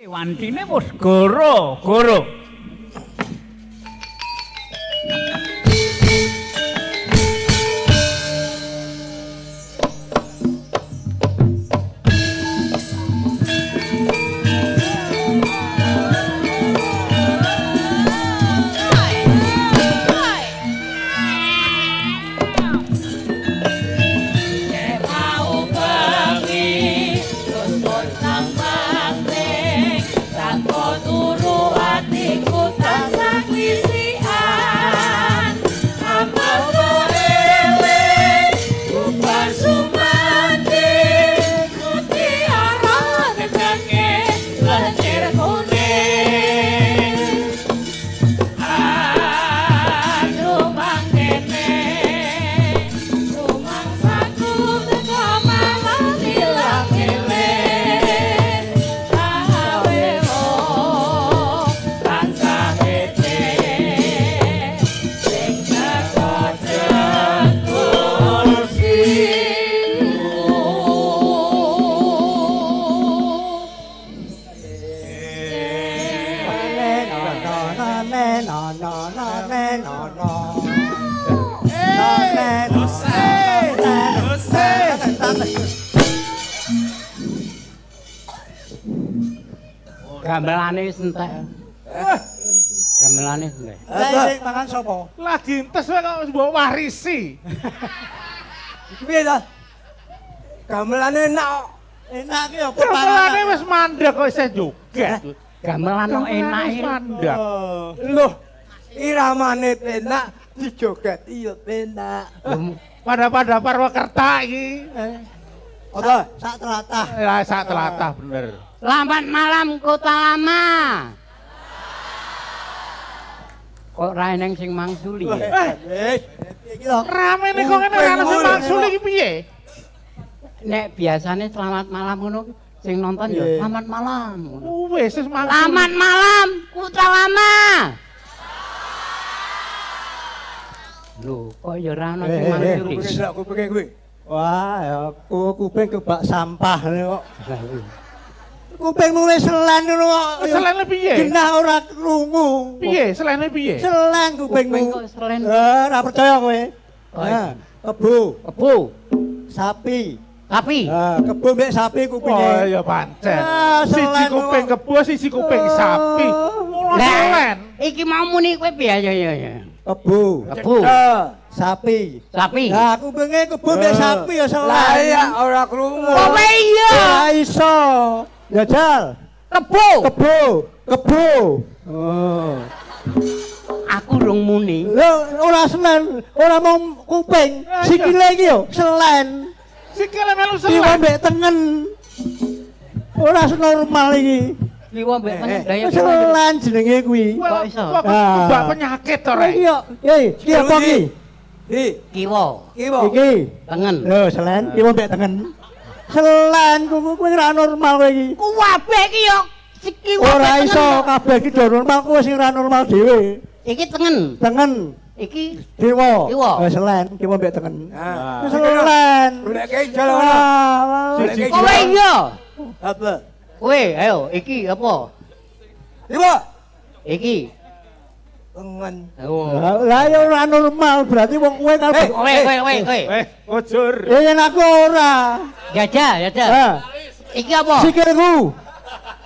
Wantine wis goro. Gamelane wis entek. Gamelane entek. Sing mangan sapa? Lagi entes wae kok mbok warisi. Piye to? Gamelane enak kok. Enak ki apa Gamelane wis mandek kok isih joget. Gamelan kok enake. Wis mandek. Loh, iramane penak dijogeti ya penak. Pada Purwokerta iki. Apa? Sak telatah. Ya sak telatah bener. Selamat malam Kota Lama. Kok ra eneng sing mangsuli ya? Iki lho. Rame nek kok ngene ana sing maksud iki piye? Nek biasane selamat malam ngono sing nonton ya selamat malam. Wis maksud. Selamat malam Kota Lama. Lho, kok ya ora ana sing mangsuli. Kuping kuwi. Wah, ya kuping kebak sampah kok. Kuping nulis selen ngono kok. Selene piye? Genah ora krungu. Piye? Selene piye? Selen kupingmu. Kuping kok selen. Ora percaya kowe. Kebo, Kebo, sapi. sapi. Kebo mbek sapi kupinge. Oh ya pancen. Siji selen kuping kok. kebo, siji kuping sapi. Ora selen. Lah, iki mau muni kowe piye ya. Kebo. Kebo. Sapi. Sapi. Lah kupinge kebo mbek sapi ya selen. Lah iya ora krungu. Kowe iya. Ora iso. Jajal. Kebo. Kebo. Oh. Aku rung muni. Lho, ora selen, ora mau kuping. Sikile iki yo selen. Sikile melu Kiwa selen. mbek tengen. Ora normal iki. Liwa mbek tengen daya Selen jenenge kuwi. Kok iso? Kok kebak penyakit to rek? Iki yo, iki apa iki? kiwa, Kiwo. Iki. tengen. Lho, selen kiwa mbek tengen. Selen kuwi ora normal kowe iki. Kuwabe iki yo kiwa. Ora iso kabeh iki do normal, kowe sing ora normal dhewe. Iki tengen. Tengen. Iki Kiwa. Kiwa. Selen kiwa mbek tengen. Ah. Selen. Golek kae jalan. Siji kowe iya. Apa? Kowe ayo iki apa? Kiwo. Iki. Tengen. Oh. Lah ya ora normal, berarti wong kowe kabeh. Kowe. Ojur. Yen aku ora. Jajal. Ha. Iki apa? Sikilku.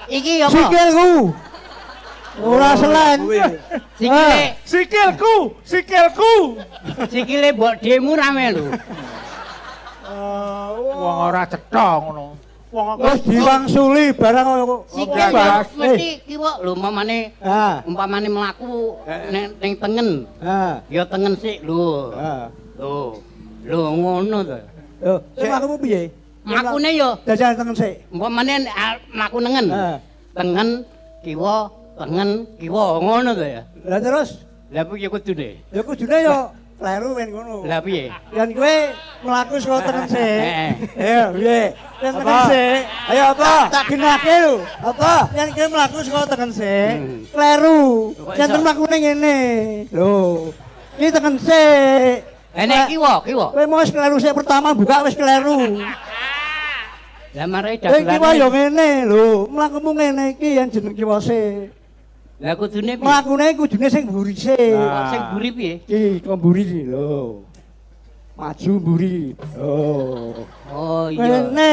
Iki apa? Sikilku. Ora selen. Sikile. Sikilku. Sikile mbok dhewe rame lho. Wong ora cetha ngono. Wong Wis diwangsuli barang kok. Sikil mesti kiwa lho umpamane Ha. mlaku ning tengen. Ha. Ya tengen sik lho. Ha. Lho ngono to. Lho, sing aku piye? Makune yo Dajal tengen sik. umpamane mlaku nengen. Ha. Tengen kiwa ngono to ya. Lah terus Lah piye kudune? ya kudune yo kleru men ngono. Lah piye? Yen kowe mlaku saka tengen sik. Heeh. Ayo, piye? Yen tengen sik. Ayo apa? Tak genake lho. Apa? Yen kowe mlaku saka tengen sik, kleru. Kok Yen iso? mlakune ngene. Lho. Iki tengen sik. Enek kiwa. Kowe mau wis kleru sik pertama buka wis kleru. Lah marai Iki dagelan. wae yo ngene lho, mlakumu ngene iki yen jeneng kiwase. Lah kudune piye? Mlakune kudune sing burise. Kok sing mburi piye? Iki kok mburi iki lho. Maju mburi. Oh. Oh iya. Ngene.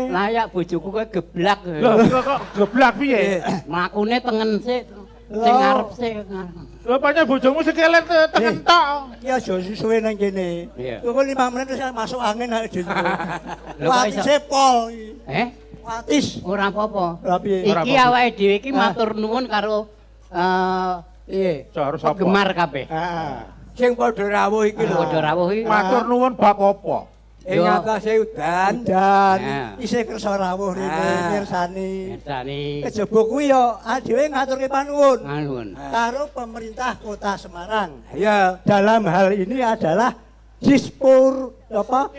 Layak bojoku kowe geblak. Lho kok geblak piye? Mlakune tengen sik. Sing Loh. ngarep sik. Lho pancen bojomu sikile tengen tok. Iki aja suwe nang kene. Iya. Kok 5 menit wis masuk angin nek dhewe. Lho, kok iso? Watise pol iki. Watis. Ora apa-apa. Lah piye? Iki awake dhewe iki matur nuwun karo Piye? Harus apa? penggemar kabeh. Heeh. Sing padha rawuh iki lho. Padha rawuh iki. Matur nuwun bab apa? Ing Yo. atase udan. Dan Nah. isih kersa rawuh rene Ah. mirsani. Mirsani. Kejaba kuwi yo dhewe ngaturke panuwun Nganuwun. karo pemerintah Kota Semarang. Ya. Dalam hal ini adalah Dispur apa?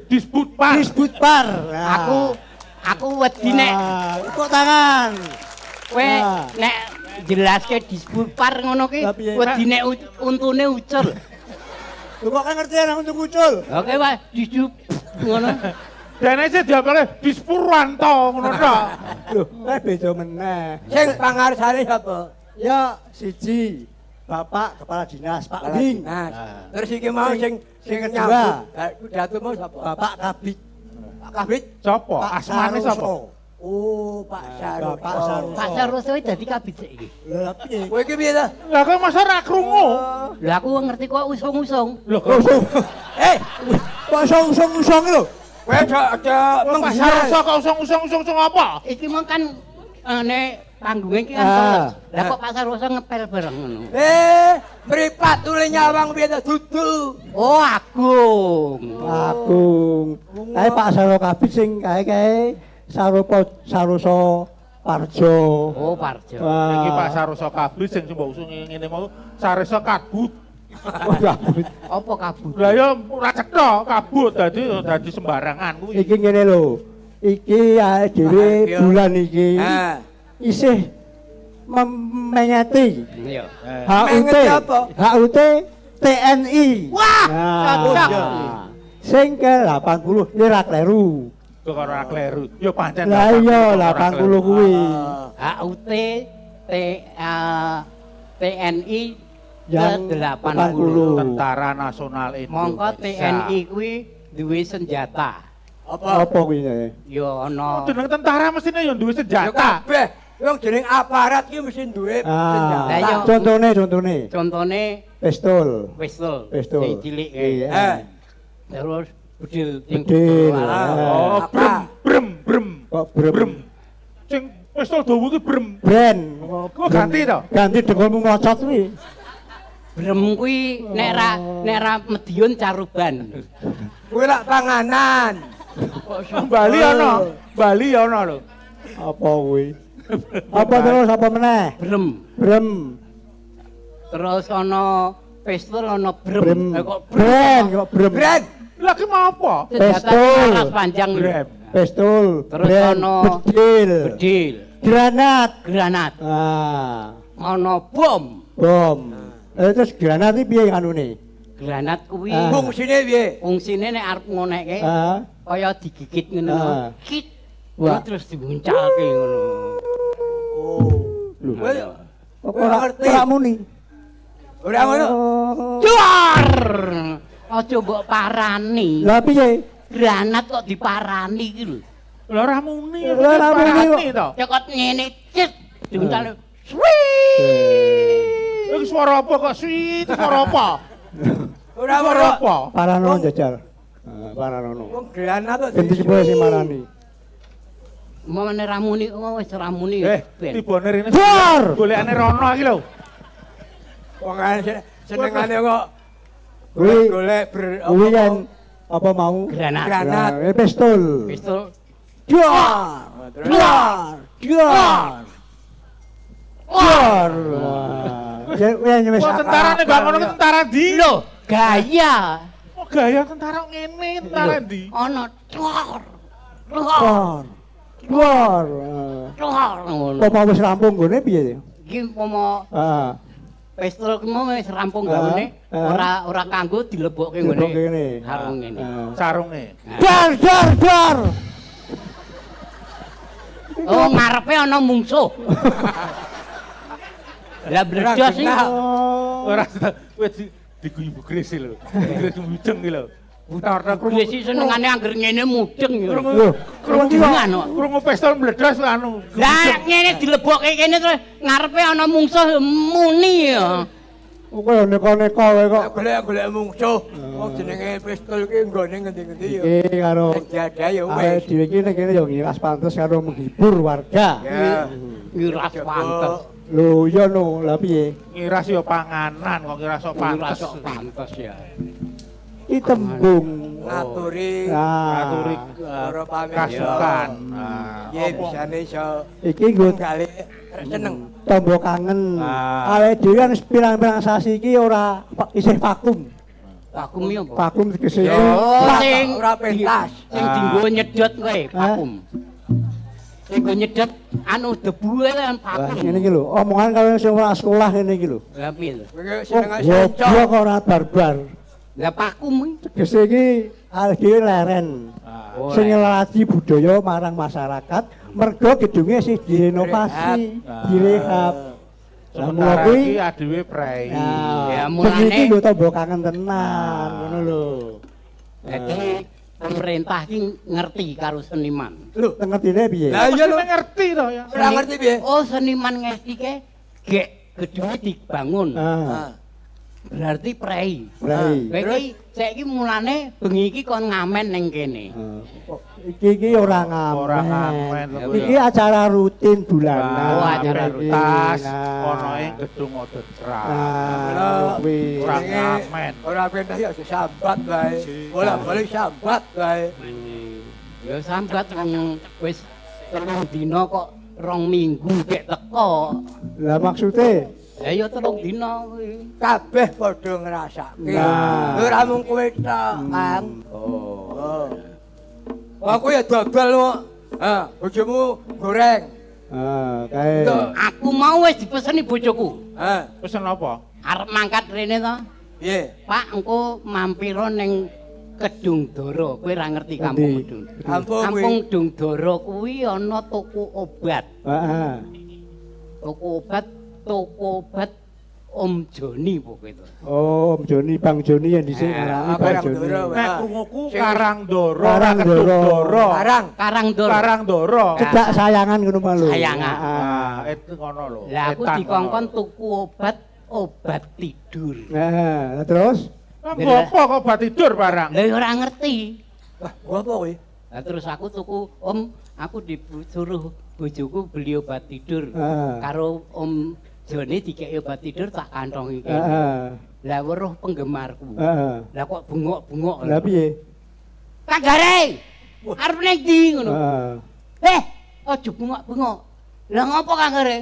Disputpar. Disputpar. Nah. Aku wedi nek Kok tangan. kowe Nah. nek jelaske disputpar ngono ki Lah piye? wedi nek untune ucul. Lu kok kan ngerti ana untuk muncul? Oke wae disup ngono. Dene sih diapake Dispurwanto ngono tok. Loh, beda meneh. Sing pangarsane sapa? Ya siji Bapak Kepala Dinas Pak Wing. Nah, terus iki mau sing Sing kedua. nyambut. Pidato mau sapa? Bapak Kabit. Pak Kabit. Sopo? Pak Asmane Saroso. sapa? Oh, Pak Saroso. Bapak Saroso. Pak Saroso dadi kabit iki. Lah piye? Kowe iki piye ta? Lah kok masa ra krungu? Lah aku ngerti kok usung-usung. Lho Oh, kok Eh, kok usung-usung lho. kowe aja Pak Saroso kok usung-usung apa? Iki mong kan nek panggunge iki kan Ah. terus. Lah kok Pak Saroso ngepel bareng ngono. mripat tule nyawang piye ta dudu. Oh, Agung. Agung. Kae Pak Saroso Kabit sing kae Saroso Parjo. Oh, Parjo. Iki Pak Saroso kabut sing mbok usung ngene mau Saroso kabut. Oh, kabut. Apa kabut? Lah ya ora cetha kabut dadi sembarangan kuwi. Iki ngene lho. Iki dhewe Ayo. bulan iki Nah, isih menyati Iya. HUT. Mengeti apa? HUT TNI. Wah, Nah, cocok. sing ke 80 iki ra kleru. Kok ora kleru. Ya pancen. Lah iya 80 kuwi. HUT TNI Yang ke 80. Tentara Nasional Indonesia. Mongko TNI kuwi duwe senjata. Apa kuwi? Ya ana. Jeneng tentara mestine ya duwe yo senjata. kabeh. Wong jeneng aparat iki mesti duwe Lah, iya. senjata. Contone Contone pistol. pistol. Pistol. Sing cilik kae. Iya. Terus bedil sing Bedil. keluar. Oh, Apa? brem. Kok brem. Sing pistol dawa ki brem. Brand. Kok ganti to? Ganti dengkulmu mlocot kuwi. Brem kuwi nek ra Medion Caruban. Kuwi lak panganan. Bali ana lho. Apa kuwi? Apa terus apa meneh? Brem. Brem. Terus ana pistol ana brem. Brem. Kok Brand kok brem. Brand. Lah ki mau apa? Senjata Pistol. laras panjang Brem. Pistol. Terus brand, ana bedil. bedil, Granat. granat, Ah, ana bom. bom. Terus granat iki piye anune? Granat kuwi Ah. Fungsine piye? fungsine nek arep ngonekke Ah. kaya digigit ngono. Ah. Kit. Wah. Terus dibuncalke ngono. Oh. Lho. Kowe Apa ora muni? ora ngono. Oh. Duar! Aja mbok parani. Lah piye? Granat kok diparani iki lho. Lah ora muni. Lah ora muni Parani kok. to. Ya kok ngene cit dibuncalke. Swii! Iki suara apa kok sweet? Suara apa? Ora Suara ngono. apa? Paranono jajal. Paranono. Wong granat kok Ganti sepuh sing marani. Mamane ramuni wis ramuni. Tibone rene. Duar! Golekane rono iki lho. Wong senengane kok Kuwi golek kuwi kan apa mau? Granat. Granat. Pistol. Pistol. Duar! Duar! Duar! Duar! Ya wis. Kok tentarane gak ngono ki tentara ndi? Lho, gaya. Kok gaya tentara ngene tentara ndi? Ana duar. Duar. Duar! Duar! Duar ngono. Apa wis rampung gone piye? Iki umpama Ah. pistol ki mau wis rampung gawene, ora kanggo dilebokke Dilebokke ngene. ngene. Sarung ngene. Sarunge. Dar. Oh, ngarepe ana mungsuh. Lah bledos iki. Ora kowe diguyu gresi lho. Gresi mujeng iki lho. Putar Gresi senengane angger ngene mudeng ya. Krungu pistol meledos anu. Lah ngene dilebokke kene terus ngarepe ana mungsuh muni ya. Kowe neko-neko kowe kok. Golek-golek mungsuh. Wong jenenge pistol ki nggone ngendi-ngendi ya. Iki karo Jaga ya awake wis. dhewe iki nek kene yo ngiras pantes karo menghibur warga. Ya. Ngiras pantes. Lho iya no, lha piye? Ngiras yo panganan kok ngiras sok Ngiras pantes. kok pantes ya. Iki tembung Ngaturi Ngaturi para pamit kasukan. Ya bisane iso iki nggo kali seneng. tombo kangen. Ah. Awake dhewe kan pirang-pirang sasi iki ora isih vakum. Vakum ya, Pak. Vakum tegese Oh, sing ora pentas. Sing dienggo nyedot kowe, vakum. Sing nggo nyedot anu debu kan Wah, vakum. ngene iki lho, omongan karo sing ora sekolah ngene iki lho. Lah piye lho? Kowe Oh, seneng goblok sencok. kok ora barbar. Lah vakum iki. Tegese iki awake dhewe leren. Oh, Sing ngelati budaya marang masyarakat, mergo gedunge sih direnovasi, direhab. Lah mula Sementara kuwi iki adewe prei. Ya, mulane mulane- lho tombo kangen tenan, ngono lho. Jadi pemerintah iki ngerti karo seniman. Lho, ngertine piye? Lah iya lho. ngerti to ya. Ora ngerti piye? Oh, seniman ngestike gek gedungnya dibangun. Ah, Berarti prei. prei. Kowe iki saiki mulane bengi iki kon ngamen ning kene. Iki ora ngamen. Ora ngamen, lho. Iki acara rutin bulanan. Oh, acara Iki. tas Nah. ana ing gedung Odetras. Nah, kuwi. Ora Jenenge ngamen. Ora pentas ya sambat wae. Bola-bali sambat wae. Ya sambat wong wis 3 dina kok 2 minggu gek teko. Lah maksude Ya ya 3 dina kuwi. Kabeh padha ngrasake. Nah. Ora mung kowe tok, Kang. Oh. Aku ya dodol kok. Ha, bojomu goreng. kae. Aku mau wis dipeseni bojoku. Ha, Pesen apa? Arep mangkat rene to. piye? Pak, engko mampira ning Kedung Dara. Kowe ora ngerti Endi? kampung Kedung. Kampung kuwi. Kampung Kedung Dara kuwi ana toko obat. Heeh. Toko obat Om Joni pokoke to. Oh, Om Joni, Bang Joni yang dhisik ngarani Bang Karang Joni. Doro. Nek krunguku Karangdoro, Karangdoro. Kedungdoro. Karangdoro. Karangdoro. Cedak sayangan ngono Pak lho. Sayangan. Ah, itu ngono lho. Lah aku Etan dikongkon ngono. tuku obat tidur. Nah, terus Nggo apa kok obat tidur barang? Lah ora ngerti. Wah, gua apa kowe? Lah terus aku tuku, Om, aku disuruh bojoku beli obat tidur. Heeh. Karo Om Joni dikeki obat tidur tak kantongi kene. Heeh. Lah weruh penggemarku. Heeh. Lah kok bengok-bengok. Lah piye? Kagare. Arep ning ndi ngono. Heeh. Aja bengok-bengok. Lah ngopo Kagare?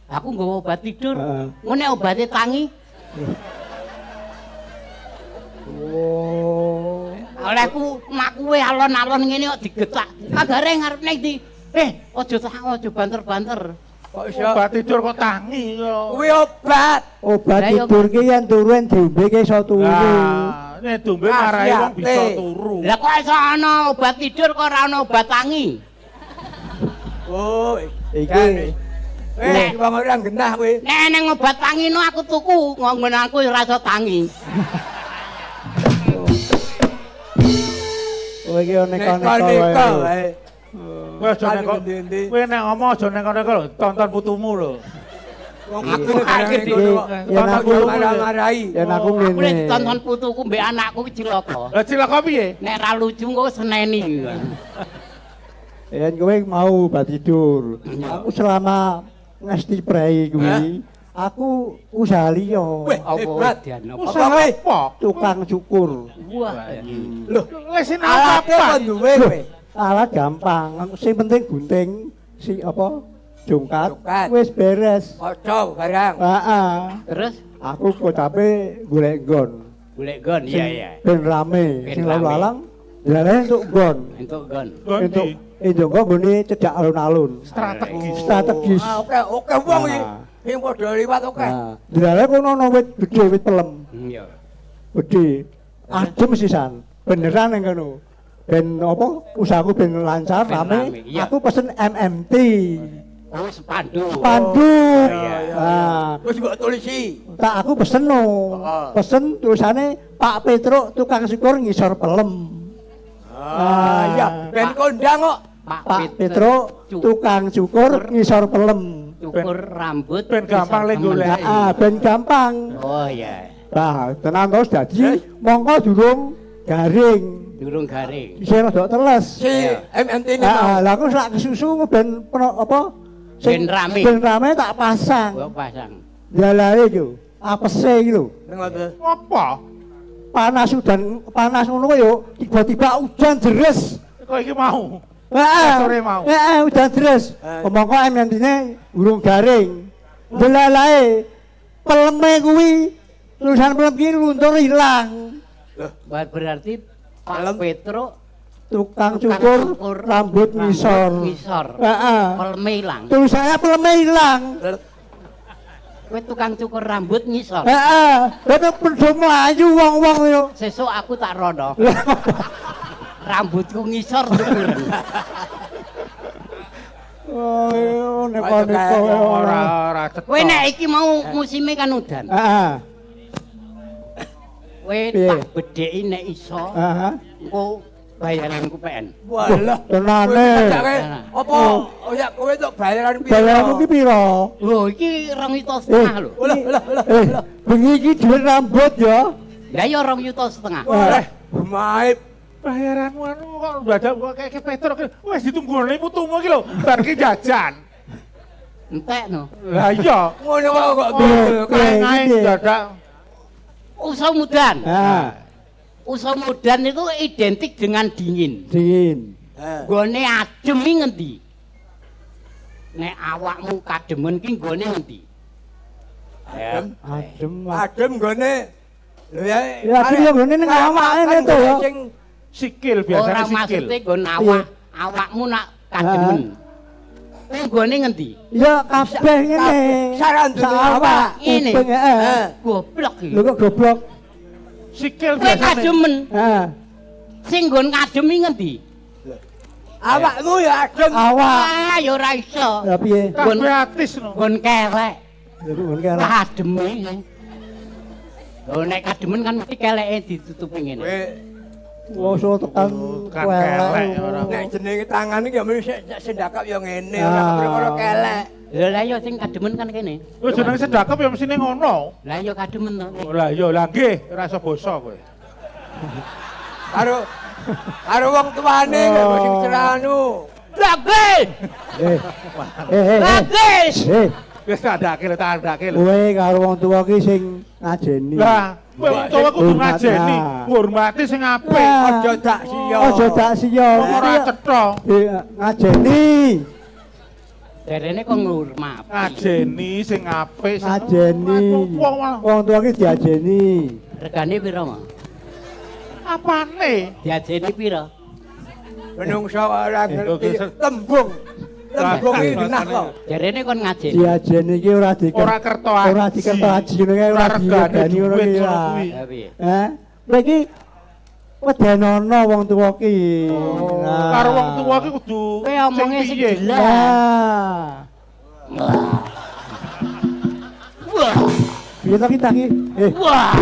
Aku nggawa obat tidur. Heeh. Ngene obate tangi. Oh. Olehku makuwe alon-alon ngene kok digetak. Kagare ngarep ning ndi? Aja banter-banter. Kok iso? Obat tidur kok tangi yo. Kuwi obat. Obat Lah, ya, tidur ki yen turun diombe ki iso turu. Nah, nek dombe marai wong bisa turu. Lah kok iso ana obat tidur kok ora ana obat tangi? Oh, Iki. wong ora genah kowe. Nek ning obat tangi no aku tuku, nggon aku ora iso tangi. Kowe iki neko-neko Neko-neko wae. wae. Kowe aja nek Endi-endi. kowe nek ngomong aja nek lho, tonton putumu lho. Wong Aku aku akhir akhir dulu. Yen aku marah-marahi. yen aku Aku nek ngene. ditonton putuku mbek anakku ki cilaka. Lah cilaka piye? Nek ra lucu kok seneni. Yen kowe mau obat tidur. Aku selama ngesti prei kuwi, aku usaha liya. Weh, Apa hebat. dian apa? Usaha kowe? apa? Tukang cukur. Wah. Loh, Wis alate apa? kok duwe kowe. Alat gampang, sing penting gunting si apa? Jongkat. Jongkat. Wis beres. Kocok barang. Heeh. Terus Aku kocape golek nggon. golek gon iya iya. Ben rame, Ben sing rame. lalu-lalang. Dilane untuk nggon. Entuk gon. Untuk njongko nggone cedak alun-alun. Strategis. Strategis. Ah, oke wong iki. Nah, Sing padha liwat oke. Nah, delale kono ana wit gedhe wit pelem. Iya. Gedhe. Adem sisan. Beneran yang kono. Ben apa usahaku ben lancar Ben rame. rame, iya. Aku pesen MMT. Oh, sepandu. Pandu. Iya, iya. Nah, Wis kok tulisi. tak aku pesen no. Pesen tulisane Pak Petruk tukang syukur ngisor pelem. Iya, ben kondang kok. Pak Petruk tukang syukur ngisor pelem. cukur rambut ben gampang lek golek. Ben gampang. Oh iya. Nah, tenan terus dadi mongko durung garing. Durung garing. Isih rada teles. Si MMT ini Heeh, mau. lah aku sak kesusu ben apa? Ben rame. Ben rame tak pasang. Gua pasang. Dalane iku, apese iki lho. Ngoten. Apa? Panas ngono kok yo tiba-tiba hujan deres. Kok iki mau? Sore mau. Heeh, hujan deres. Kemongko MNT-ne urung garing. Delalae peleme kuwi tulisan pelem iki luntur ilang. Berarti Pak Pelem. Petruk Tukang cukur rambut ngisor. Ngisor. Heeh. Peleme ilang. Tulisannya peleme ilang. Kowe tukang cukur rambut ngisor. Heeh. Dene padha mlayu wong-wong yo. Sesuk aku tak rono. Rambutku ngisor cukuran. Oh, neko-neko Ora cetha. Kowe nek iki mau musime kan udan. Heeh. Kowe Piye? tak bedheki nek iso. Heeh. Engko bayaranku PN. Walah. Tenane. Apa? Oh ya kowe tok bayaran piro? Bayarmu ki piro? Lho iki 2,5 lho. Bengi iki dhuwit rambut ya. Lah ya 2,5. Wah, maip. Bayaranmu anu kok dadak kok kayak Petruk. Wis ditunggone mutumu iki lho, bar ki jajan. Entek no. Lah iya. Ngono kok Kayak naik Piye? dadak. Usaha mudan. Nah, Usaha mudan itu identik dengan dingin. dingin. Gone adem iki ngendi? Nek awakmu kademen ki gone ngendi? Adem. Adem gone. Lho ya. Ya adem ya gone ning awake to ya. Sing Sikil Ora biasanya sikil. maksude gone awakmu nak kademen. Ning gone ngendi? Ya kabeh ngene. Sarandune awak. Ini. Kuping heeh. Goblok iki. Lho kok goblok. Sikil Kowe biasanya. kademen. Heeh. Sing nggon kadem iki ngendi? Awakmu ya adem. Awak. Ah, ya ora iso. Ya piye? Kabeh atis no. Nggon kelek. Ya kok kira. Kadem iki. Lho nek kademen kan mesti keleke ditutupi ngene. Kowe Wong so tekan Kan kelek ora. nek jenenge tangan iki ya mesti sendakap ya ngene Ah. ora perkara kelek. Lha lah ya sing kademen kan kene. Wis jenenge sedekap ya mesine ngono. Lah ya kademen to. Lah iya lah nggih, ora iso basa kowe. Karo wong tuane kok sing ceranu. Lagi! Lagi! Wis tandake lho, tandake lho. Kowe karo wong tuwa ki sing ngajeni. Lah, kowe wong tuwa kudu Hormat, ngajeni, nah. ngurmati sing apik. Nah. Aja dak sia. Aja dak sia. Ora cetha. Ngajeni. Derene kok ngurmat. Ngajeni sing apik. Ngajeni. Wong malah Wong tuwa ki diajeni. Regane pira, Mas? apane? Diajeni pira? Menungso ora ngerti tembung. Tembung iki genah kok. Jarene kon ngajeni. Diajeni iki ora Ora kerto aji. ora dikerto aji ngono kae ora regane diregani ngono duit ki. ngono kuwi. Ya piye? Kowe iki wedenono wong tuwa ki. Nah. Karo wong tuwa ki kudu Kowe omonge sing piye? jelas. Nah. Wah. Piye to kita ki? Wah.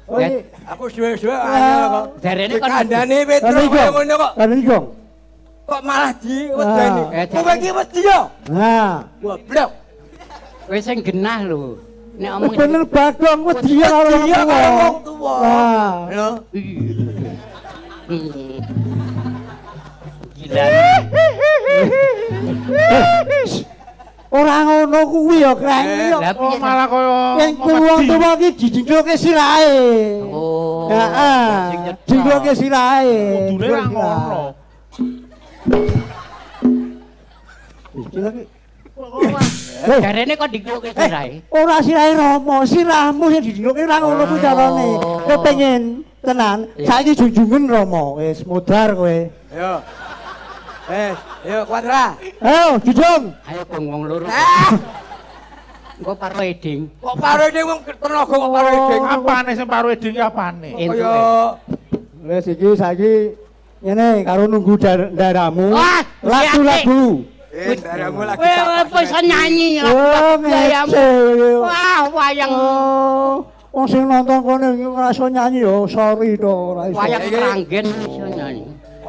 Oh, iki Aku suwe-suwe ana kok. Jarene kon Kandhane Petro Kan kaya ngono kok. Kan iki. Kok malah diwedeni. Ah. Kowe iki wedi yo. Nah. Goblok. kowe sing genah lho. Nek omong Bener Bagong wedi karo wong Iya karo wong tuwa. tuwa. Nah. Lho. Gila. Ora ngono kuwi ya, Kreng. Lah Oh piye? malah koyo Yen wong tuwa ki dijingkloke sirahe. Oh. Heeh. sing nyedhak. Dijingkloke sirahe. kudune ra ngono. Iki lagi. Jarene kok dikloke sirahe. Ora sirahe Rama, sirahmu sing dijingkloke ra ngono kuwi carane. Kowe pengen tenan, saiki junjungan Rama. Wis modar kowe. Yo. Yo kuadra. Ayo, Jujung. Ayo wong loro. Engko paro eding. Kok paro eding wong tenaga kok paro eding. Apane sing paro eding ki apane? Kaya Wis iki saiki ngene karo nunggu daramu. Wah, Lagu-lagu. daramu lagi Kowe bisa nyanyi Oh, gayamu. ngece. Wah, wayang Wong sing nonton kono iki ora iso nyanyi yo, sorry to, ora iso. wayang Kranggen bisa nyanyi.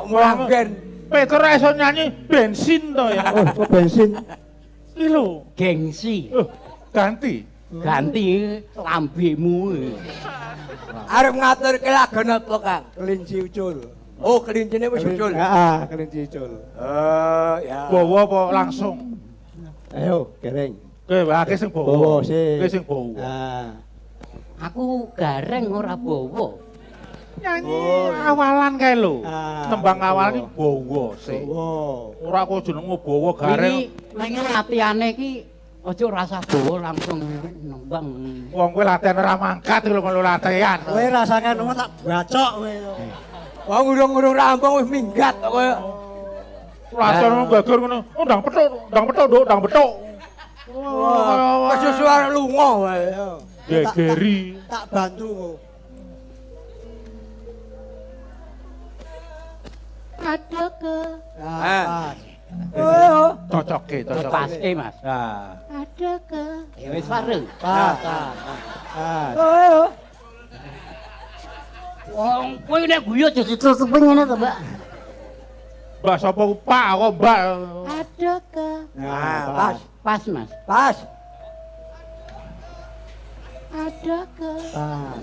Manggen. Peter ora iso nyanyi bensin to ya. Oh, kok bensin. Iki lho. Gengsi. Ganti. Ganti lambemu. Arep ngaturke lagu napa, Kang? Kelinci ucul. Oh, kelincine wis ucul. Heeh, kelinci ucul. Ya. Bawa apa langsung? Ayo, gereng. Kowe akeh sing bawa. Bawa sih. Kowe sing bawa. Ah. Aku gareng ora bawa. Nyanyi awalan kae lho. Ah, Tembang awal iki bawa. bawa sih. Wow. Ora kok jenengmu bawa Ini gareng. lagi latihane iki aja rasa bawa langsung nembang. Wong kowe latihan ora mangkat lho kalau latihan. Kowe rasakan ngono tak bacok kowe. Wong urung-urung rampung wis minggat kok koyo. Latihan ngono gagur ngono. Oh, ndang petuk, ndang petuk, Nduk, ndang petuk. Wah, kesusuan lunga wae. Gegeri. Tak bantu kok. Ada ke Ah. Cocoke, cocoke. pas Mas. Ah. Ada ke ya wis bareng. Pas. Ah. Wong kowe nek guyu aja ditutupi ngene to, Mbak. Mbak sapa Pak kok Mbak. Ada ke Ah, pas. pas Mas. Pas. Ada ke Pas.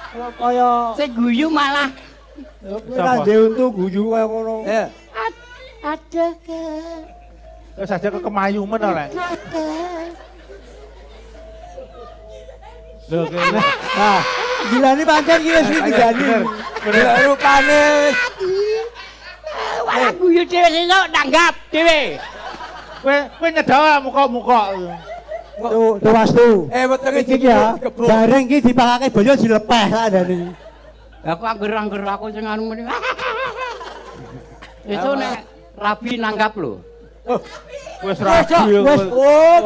Kok kaya sing guyu malah kowe ra ndek untuk guyu kaya ngono. Ya. ada ke Wis aja ke kemayumen ora. ada ke Lho kene. Nah, gilane pancen iki wis digani. Ya rupane Wah, guyu dhewe sesuk tanggap dhewe. Kowe nyedawa muka-muka. Tuh wastu. wetenge Iki ya, bareng iki dipakake boyo dilepeh sakjane. Lah kok angger-angger aku sing anu muni. Itu nek rabi nanggap lho. Wis rabi. Wis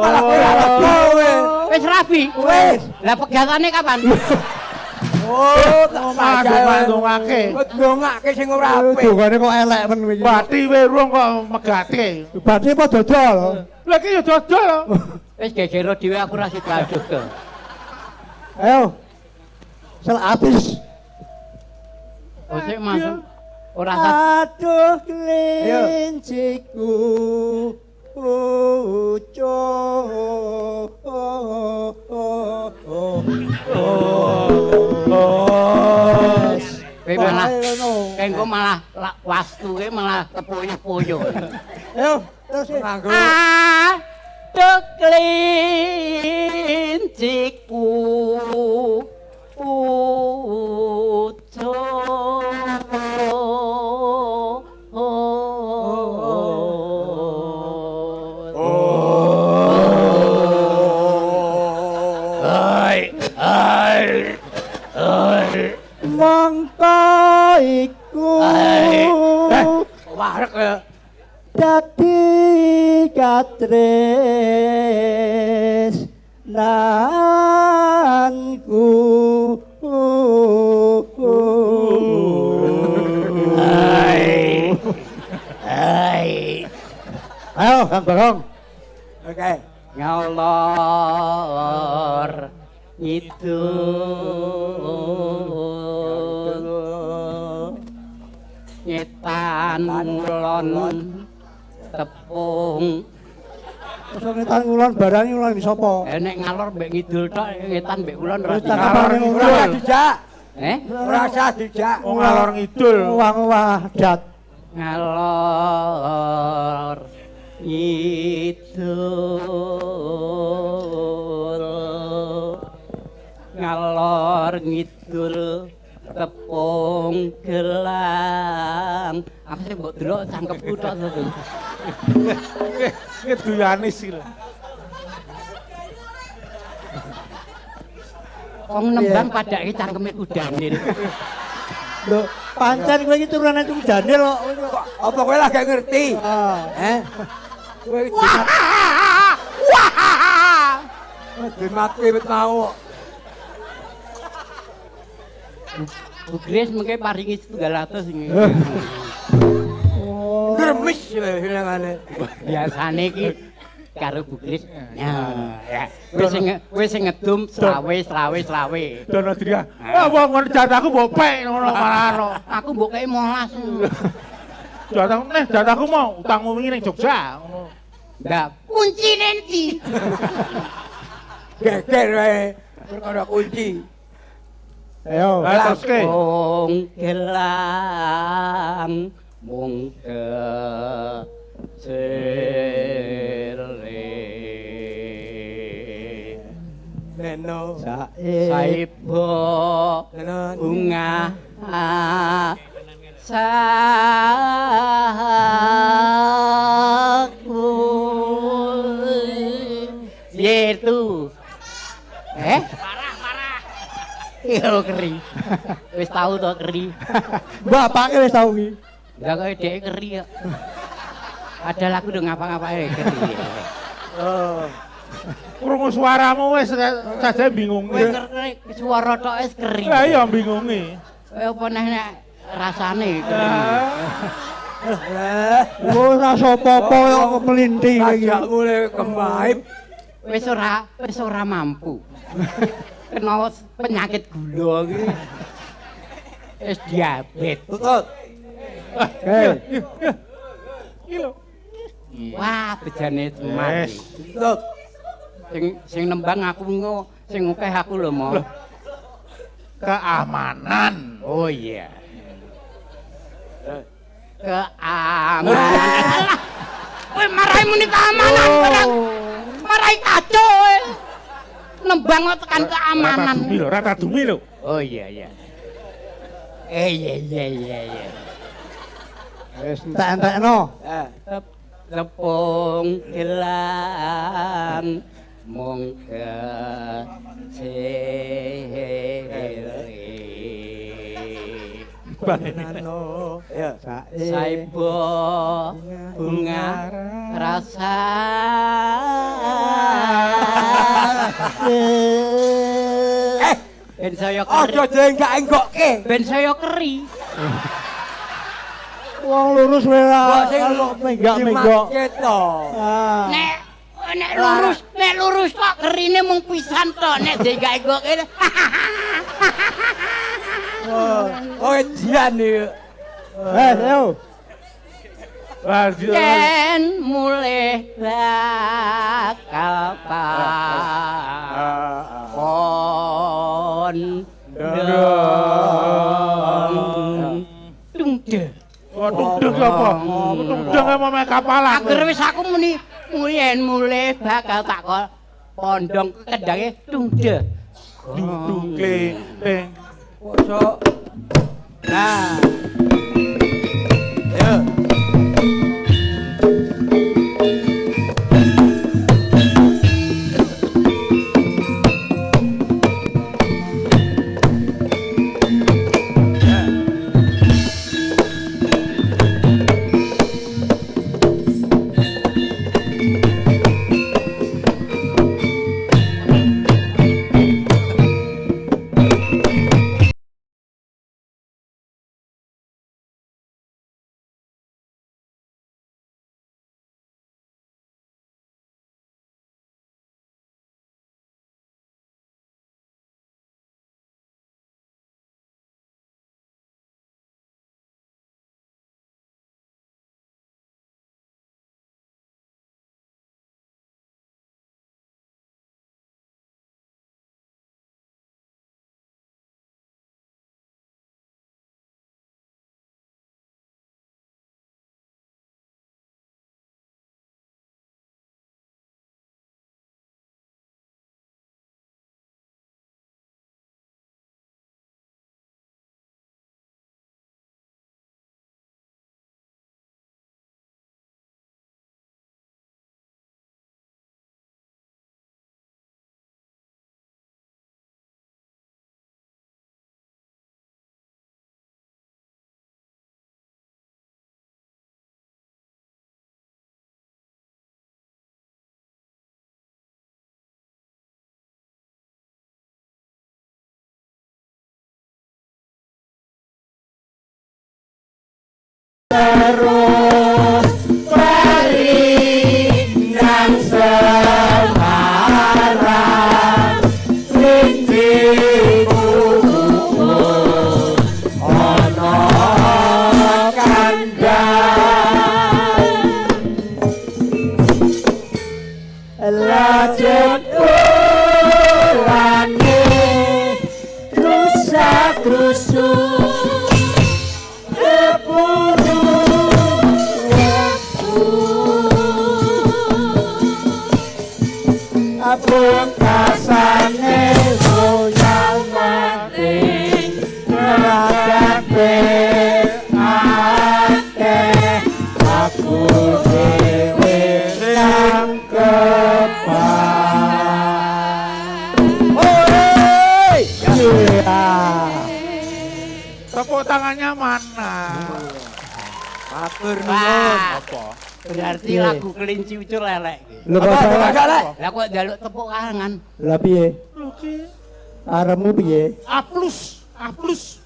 malah kowe ora kowe. Wis rabi. Wis. Lah pegatane kapan? Oh, tak Mandung-mandungake. Ndongake sing ora apik. Dongane kok elek men iki. Bati werung kok megate. Bati apa dodol? Lah iki ya dodol. Wis gegero dhewe aku ra sida aduk ke. Ayo. Sel habis. Ose masuk. Ora Aduh kelinciku kowe malah engko malah wastuke malah tepoyo-poyo. Ayo, terus Nganggo Aduh kelinciku mongko iku warek ya. dadi katres nanku ayo Kang Barong. Oke. ngalor ngidul ngetan ngulon tepung Terus ngetan ngulon barang ngulon sapa? nek ngalor mbek ngidul tok ngetan mbek kulon ora Ngetan dijak. apane Ora ngulon? usah dijak. Ora usah dijak. Wong ngalor ngidul. Wah dat. ngalor ngidul ngalor ngidul tepung gelang aku sih mbok delok cangkepku tok to. Iki duyanis iki lho. Wong nembang padake cangkeme kudane. Lho, Pancen kowe iki turunan Cung Janil kok. Apa kowe lah gak ngerti? Ah. Kowe Wah! dimati wit mau. Bu Gris mengke paringi 700 iki. Oh. Gremis hilangane. Biasane iki karo Bu Gris. Ya. Wis sing ngedum selawe. Dono dia. Ah wong ngono jatahku mbok pek ngono malah. Aku mbok kei 19. Jatahku mau utangmu wingi ning Jogja ngono. Ndak kuncine ndi? Geger wae. Perkara kunci. Ayo. Teruske. Wong gelang mung Neno. Saibo Neno. bunga saku yaitu parah yo keri wis tau to keri Bapake wis tau iki. lah kok dhek keri kok padahal aku udah ngapa-ngapain keri Oh. Krungu suaramu wis saja bingung. kowe keri suara tok wis keri Lah iya bingungi. kowe apa nek rasane Ora sapa-apa kok melinting iki. Ajak mulai kemaib. wis ora mampu kena penyakit gula iki wis diabetes Tutut. Oke. Iki lho. wah bejane teman Yes. Tutut. sing nembang aku engko sing akeh aku lho mo Keamanan. oh iya keamanan kowe marahi muni keamanan barang marahi kacau kowe nembang kok tekan keamanan Rata dumi lho. oh iya iya iya Wis entek-entekno. tepung gelang mung Nano. Ya. Saibo bunga rasa ben saya keri Aja enggak-enggokke. ben saya keri Wong lurus wae Kok sing menggak-menggok. Kita. Ah. nek lurus kok kerine mung pisan tok nek enggak kene Oh, dian iki. Ayo. Wah, ken mulih bakal pon dong Tungdeng apa? Tungdeng emang kapalan. Agar wis aku muni yen mulih bakal tak pondong kendange tungde. Duduk kleng. Kok Nah. terus balik nang Semarang rintiku ono kandang lajeng ulane rusak-rusuk keburu waktu bekasane goyang mati ngeragape akeh aku dewe yang kepan. Hoi! Iya. Tepuk tangannya mana? Matur nuwun. Wah, Apa? berarti lagu kelinci ucul lelek. Lho Apa bapak lek? Lah kok njaluk tepuk tangan? lah piye? Oke. Aremu piye? A plus, A plus.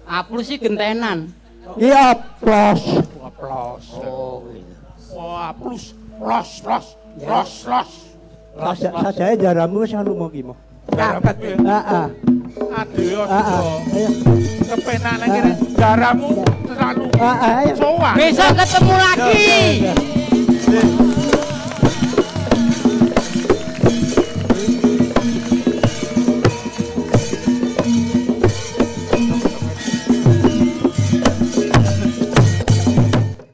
Aplus sih gentenan. Iya plus. Wah, plus. Oh, gitu. Wah, plus. Los, los, los, los. Sajake jaramu wis anu mau ki mo. Dapat ya. Heeh. Aduh, Heeh. Ayo. kepenak lagi nih. Daramu selalu Ayo. sowan. Besok ketemu lagi. Ya, ya.